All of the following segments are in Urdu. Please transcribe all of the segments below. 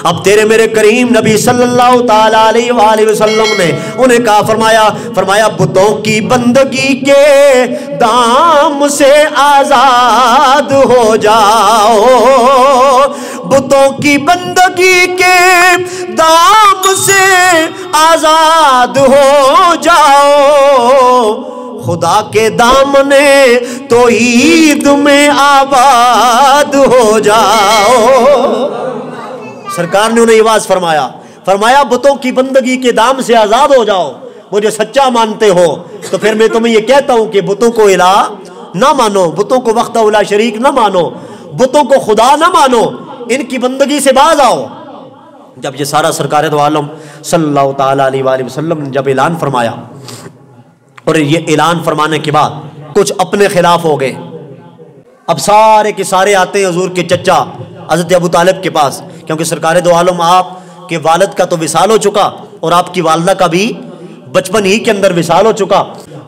اب تیرے میرے کریم نبی صلی اللہ تعالی علیہ وآلہ وسلم نے انہیں کہا، فرمایا بتوں کی بندگی کے دام سے آزاد ہو جاؤ، بتوں کی بندگی کے دام سے آزاد ہو جاؤ، خدا کے دامنے توحید میں آباد ہو جاؤ۔ سرکار نے انہیں یہ واز فرمایا بتوں کی بندگی کے دام سے آزاد ہو جاؤ، مجھے سچا مانتے ہو تو پھر میں تمہیں یہ کہتا ہوں کہ بتوں کو الہ نہ مانو، بتوں کو وحدہ لا شریک نہ مانو، بتوں کو خدا نہ مانو، ان کی بندگی سے باز آؤ۔ جب یہ سارا سرکار دو عالم صلی اللہ تعالی علیہ وآلہ وسلم نے جب اعلان فرمایا، اور یہ اعلان فرمانے کے بعد کچھ اپنے خلاف ہو گئے، اب سارے کے سارے آتے ہیں حضور کے چچا حضرت ابو طالب کے پاس، کیونکہ سرکار دو عالم آپ کے والد کا تو وصال ہو چکا اور آپ کی والدہ کا بھی بچپن ہی کے اندر وصال ہو چکا،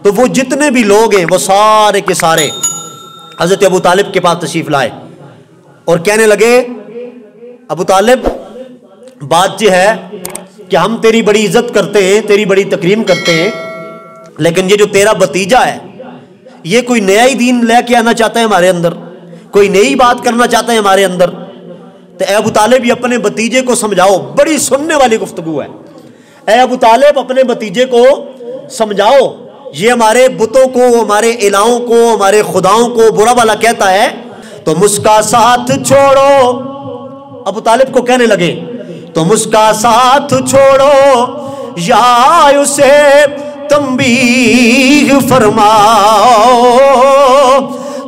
تو وہ جتنے بھی لوگ ہیں وہ سارے کے سارے حضرت ابو طالب کے پاس تشریف لائے اور کہنے لگے، ابو طالب بات یہ ہے کہ ہم تیری بڑی عزت کرتے ہیں، تیری بڑی تکریم کرتے ہیں، لیکن یہ جو تیرا بھتیجا ہے یہ کوئی نیا ہی دین لے کے آنا چاہتا ہے ہمارے اندر، کوئی نئی بات کرنا چاہتا ہے ہمارے اندر، تو اے ابو طالب یہ اپنے بھتیجے کو سمجھاؤ۔ بڑی سننے والی گفتگو ہے، اے ابو طالب اپنے بھتیجے کو سمجھاؤ، یہ ہمارے بتوں کو، ہمارے الہوں کو، ہمارے خداؤں کو برا بھلا کہتا ہے، تم اس کا ساتھ چھوڑو۔ ابو طالب کو کہنے لگے تم اس کا ساتھ چھوڑو یا اسے تنبیہ فرماؤ،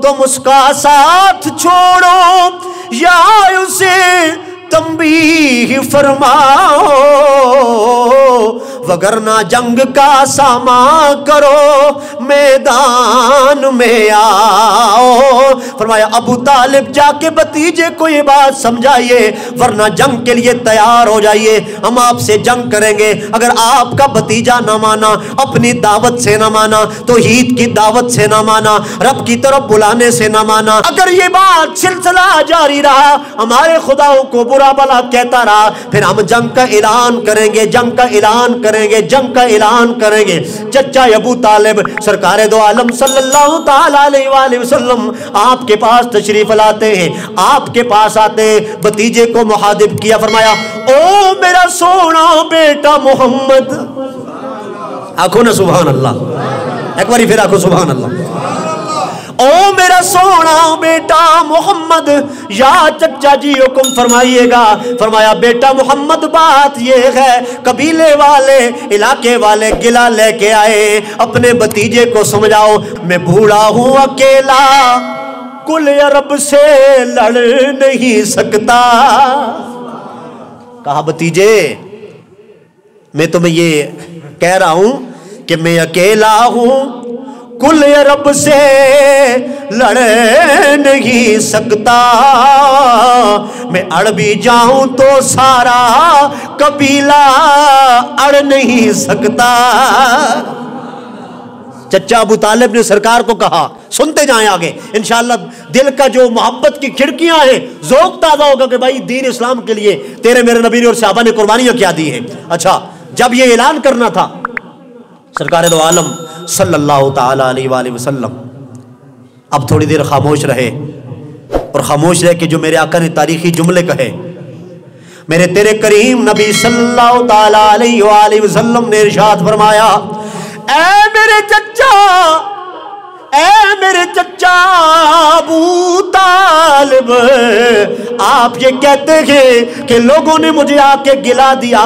تم اس کا ساتھ چھوڑو یا اسے تنبیہ فرماؤ، وگرنہ جنگ کا سامان کرو میدان میں آؤ۔ فرمایا ابو طالب جا کے بھتیجے کو یہ بات سمجھائیے، ورنہ جنگ کے لیے تیار ہو جائیے، ہم آپ سے جنگ کریں گے۔ اگر آپ کا بھتیجا نہ مانا، اپنی دعوت سے نہ مانا، توحید کی دعوت سے نہ مانا، رب کی طرف بلانے سے نہ مانا، اگر یہ بات سلسلہ جاری رہا، ہمارے خداؤں کو برا بھلا کہتا رہا، پھر ہم جنگ کا اعلان کریں گے، جنگ کا اعلان کریں گے، جنگ کا اعلان کریں گے۔ چچا ابو طالب سرکار دو عالم صلی اللہ تعالی علیہ وآلہ وسلم آپ کے پاس تشریف لاتے ہیں، آپ کے پاس آتے ہیں، بھتیجے کو مخاطب کیا، فرمایا او میرا سونا بیٹا محمد، آنکھوں نا سبحان اللہ، ایک باری پھر آنکھوں سبحان اللہ، او میرا سونا بیٹا محمد، یا چچا جی حکم فرمائیے گا۔ فرمایا بیٹا محمد بات یہ ہے، قبیلے والے، علاقے والے گلہ لے کے آئے، اپنے بھتیجے کو سمجھاؤ، میں بوڑھا ہوں اکیلا، کل عرب سے لڑ نہیں سکتا۔ کہا بھتیجے میں تمہیں یہ کہہ رہا ہوں کہ میں اکیلا ہوں، کل عرب سے لڑ نہیں سکتا، میں اڑ بھی جاؤں تو سارا قبیلہ اڑ نہیں سکتا۔ چچا ابو طالب نے سرکار کو کہا، سنتے جائیں آگے انشاءاللہ، دل کا جو محبت کی کھڑکیاں ہیں ذوق تازہ ہوگا کہ بھائی دین اسلام کے لیے تیرے میرے نبی نے اور صحابہ نے قربانیاں کیا دی ہیں۔ اچھا جب یہ اعلان کرنا تھا، سرکار دو عالم صلی اللہ تعالی علیہ وآلہ وسلم اب تھوڑی دیر خاموش رہے، اور خاموش رہے کہ جو میرے آقا نے تاریخی جملے کہے، میرے تیرے کریم نبی صلی اللہ تعالی علیہ وآلہ وسلم نے ارشاد فرمایا، اے میرے چچا، اے میرے چچا ابو طالب، آپ یہ کہتے ہیں کہ لوگوں نے مجھے آ کے گلا دیا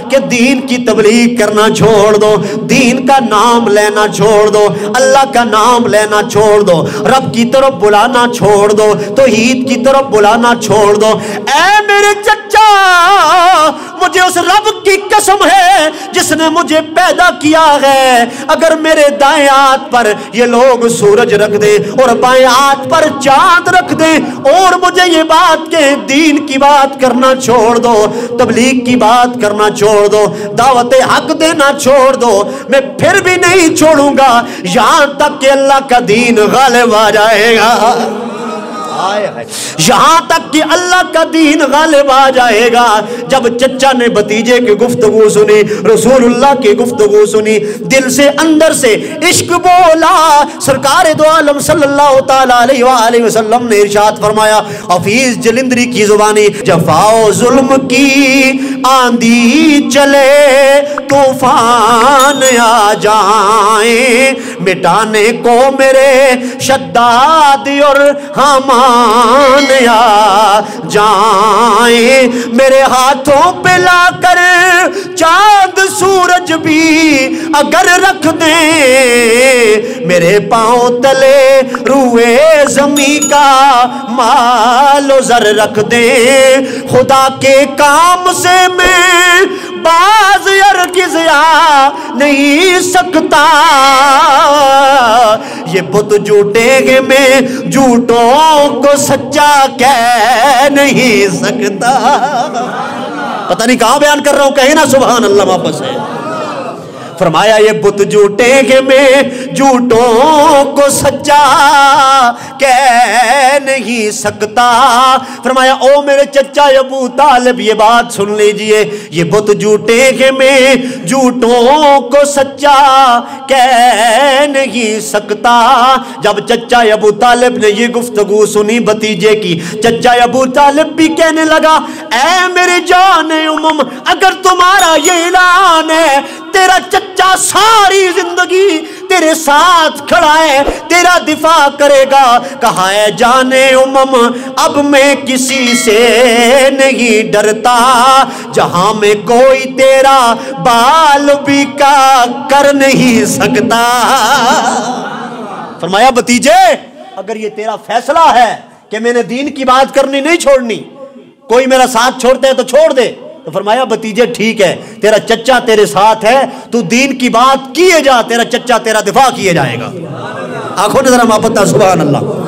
کہ دین کی تبلیغ کرنا چھوڑ دو، دین کا نام لینا چھوڑ دو، اللہ کا نام لینا چھوڑ دو، رب کی طرف بلانا چھوڑ دو، توحید کی طرف بلانا چھوڑ دو۔ اے میرے چچا، مجھے اس رب کی قسم ہے جس نے مجھے پیدا کیا ہے، اگر میرے دائیں ہاتھ پر یہ لوگ سورج رکھ دیں اور بائیں ہاتھ پر چاند رکھ دیں اور مجھے یہ بات کہ دین کی بات کرنا چھوڑ دو، تبلیغ کی بات کرنا چھوڑ دو، دعوت حق دینا چھوڑ دو، میں پھر بھی نہیں چھوڑوں گا یہاں تک کہ اللہ کا دین غالب آ جائے گا۔ یہاں تک کہ اللہ کا دین غالب آ جائے گا. جب چچا نے بھتیجے کی گفتگو سنی, رسول اللہ کی گفتگو سنی, دل سے اندر سے عشق بولا. سرکار دو عالم صلی اللہ تعالی علیہ وآلہ وسلم نے ارشاد فرمایا, حفیظ جلندری کی زبانی, جفا و ظلم کی آندھی چلے طوفان آ جائیں, مٹانے کو میرے شداد اور حامان آ جائیں, میرے ہاتھوں پہ لا کر چاند سورج بھی اگر رکھ دیں, میرے پاؤں تلے روئے زمین کا مال و زر رکھ دیں, خدا کے کام سے میں باز ہرگز آ نہیں سکتا. یہ بت جھوٹے گے میں جھوٹوں کو سچا کہہ نہیں سکتا. پتہ نہیں کہاں بیان کر رہا ہوں, کہیں نا سبحان اللہ واپس ہے. فرمایا یہ بت جھوٹے کہ میں جھوٹوں کو سچا کہہ نہیں سکتا. فرمایا او میرے چچا ابو طالب یہ بات سن لیجئے, یہ بت جھوٹے کہ میں جھوٹوں کو سچا کہہ نہیں سکتا. جب چچا ابو طالب نے یہ گفتگو سنی بھتیجے کی, چچا ابو طالب بھی کہنے لگا, اے میرے جان امم, اگر تمہارا یہ اعلان ہے, تیرا چچا ساری زندگی تیرے ساتھ کھڑا ہے, تیرا دفاع کرے گا. کہا ہے جانے امم, اب میں کسی سے نہیں ڈرتا, جہاں میں کوئی تیرا بال بھی کا کر نہیں سکتا. فرمایا بھتیجے اگر یہ تیرا فیصلہ ہے کہ میں نے دین کی بات کرنی نہیں چھوڑنی, کوئی میرا ساتھ چھوڑتا ہے تو چھوڑ دے. تو فرمایا بھتیجے ٹھیک ہے, تیرا چچا تیرے ساتھ ہے, تو دین کی بات کیے جا, تیرا چچا تیرا دفاع کیے جائے گا. آنکھوں نے ذرا محبت سبحان اللہ.